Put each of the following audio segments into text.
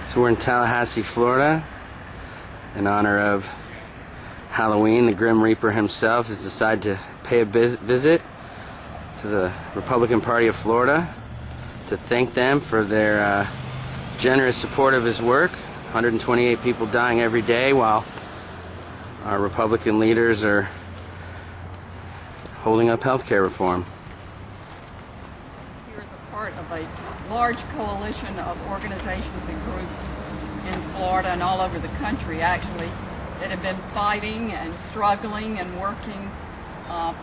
So we're in Tallahassee, Florida, in honor of Halloween. The Grim Reaper himself has decided to pay a visit to the Republican Party of Florida to thank them for their generous support of his work. 128 people dying every day while our Republican leaders are holding up health care reform. Here is a part of a large coalition of organizations and groups in Florida and all over the country, actually, that have been fighting and struggling and working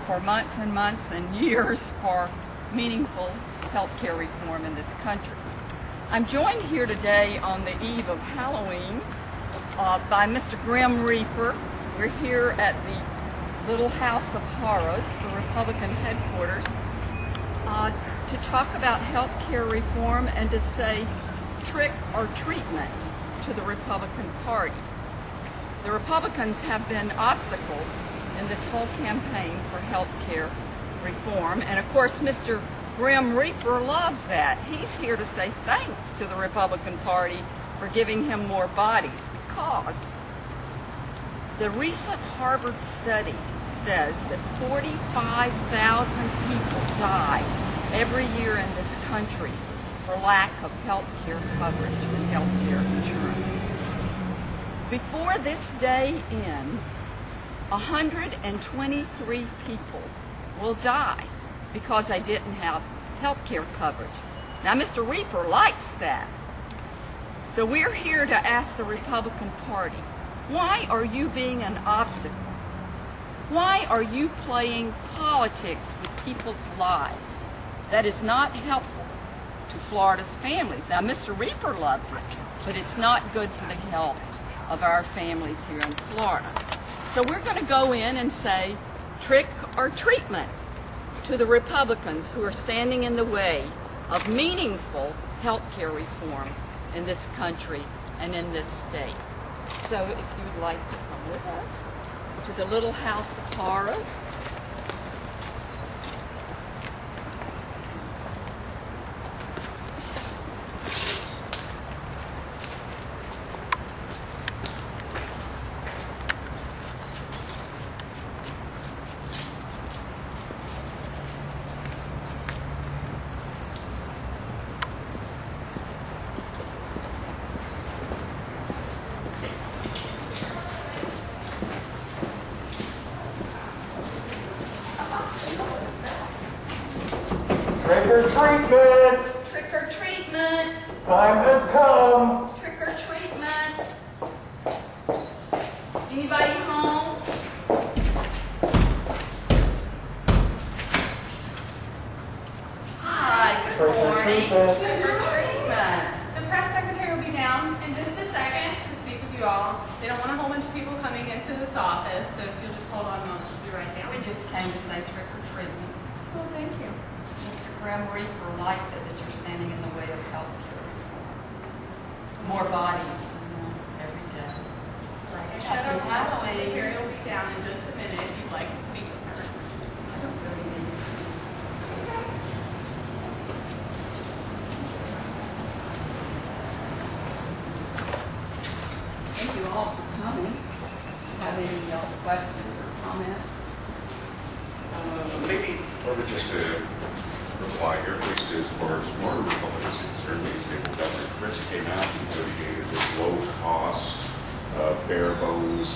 for months and months and years for meaningful health care reform in this country. I'm joined here today on the eve of Halloween by Mr. Grim Reaper. We're here at the Little House of Horrors, the Republican headquarters, to talk about health care reform and to say trick or treatment to the Republican Party. The Republicans have been obstacles in this whole campaign for health care reform, and of course Mr. Grim Reaper loves that. He's here to say thanks to the Republican Party for giving him more bodies, because the recent Harvard study says that 45,000 people die every year in this country for lack of health care coverage and health care insurance. Before this day ends, 123 people will die because they didn't have health care coverage. Now, Mr. Reaper likes that. So we're here to ask the Republican Party, why are you being an obstacle? Why are you playing politics with people's lives? That is not helpful to Florida's families. Now, Mr. Reaper loves it, but it's not good for the health of our families here in Florida. So we're going to go in and say trick or treatment to the Republicans who are standing in the way of meaningful health care reform in this country and in this state. So if you would like to come with us to the Little House of Horrors. Trick or treatment! Trick or treatment! Time has come! Trick or treatment! Anybody home? Hi, good morning. Trick or treatment. The press secretary will be down in just a second to speak with you all. They don't want a whole bunch of people coming into this office, so if you'll just hold on a moment, she'll be right down. We just came to say trick or treatment. Well, thank you. Mr. Grim Reaper likes it that you're standing in the way of health care reform. More bodies for him every day. Like I said, our press secretary will be down in just a minute if you'd like to speak with her. I don't really need to see. Thank you all for coming. Have any questions or comments? Maybe, or just to reply here, at least as far as one Republicans are concerned, maybe say, well, Governor Chris came out and negotiated this low-cost, bare-bones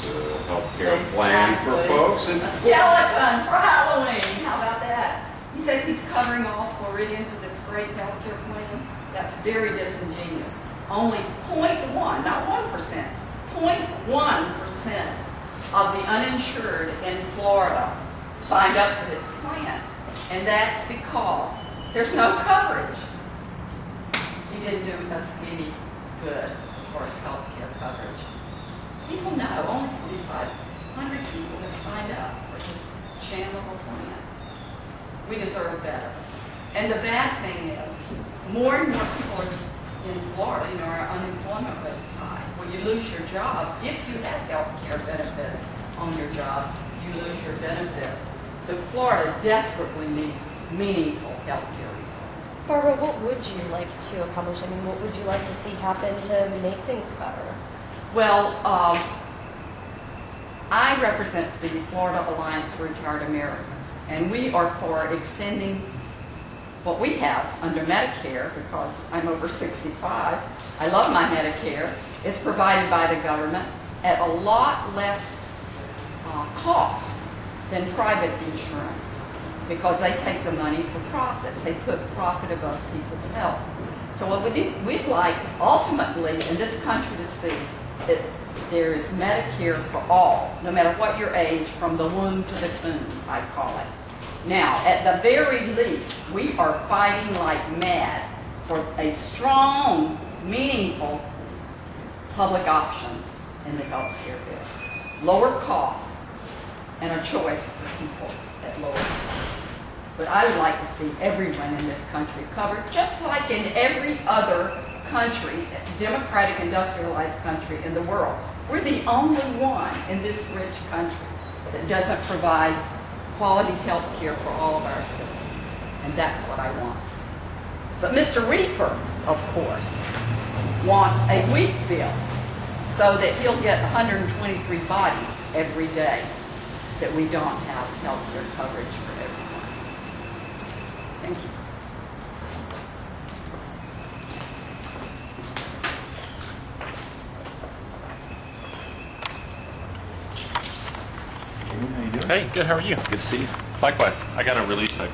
health care plan for folks. And a skeleton for Halloween. How about that? He says he's covering all Floridians with this great health care plan. That's very disingenuous. Only 0.1, not 1%, 0.1% of the uninsured in Florida signed up for his plans, and that's because there's no coverage. He didn't do us any good as far as health care coverage. People know only 4,500 people have signed up for this sham of a plan. We deserve better. And the bad thing is, more and more people are in Florida, our unemployment rate is high. When you lose your job, if you have health care benefits on your job, you lose your benefits. So Florida desperately needs meaningful health care reform. Barbara, what would you like to accomplish? I mean, what would you like to see happen to make things better? Well, I represent the Florida Alliance for Retired Americans, and we are for extending what we have under Medicare, because I'm over 65. I love my Medicare. It's provided by the government at a lot less cost than private insurance, because they take the money for profits. They put profit above people's health. So what we'd like ultimately in this country to see that there is Medicare for all, no matter what your age, from the womb to the tomb, I call it. Now, at the very least, we are fighting like mad for a strong, meaningful public option in the health care bill. Lower costs and a choice for people at lower costs. But I would like to see everyone in this country covered, just like in every other country, democratic, industrialized country in the world. We're the only one in this rich country that doesn't provide quality health care for all of our citizens. And that's what I want. But Mr. Reaper, of course, wants a weak bill so that he'll get 123 bodies every day that we don't have health care coverage for everyone. Thank you. Hey, good. How are you? Good to see you. Likewise. I got to release a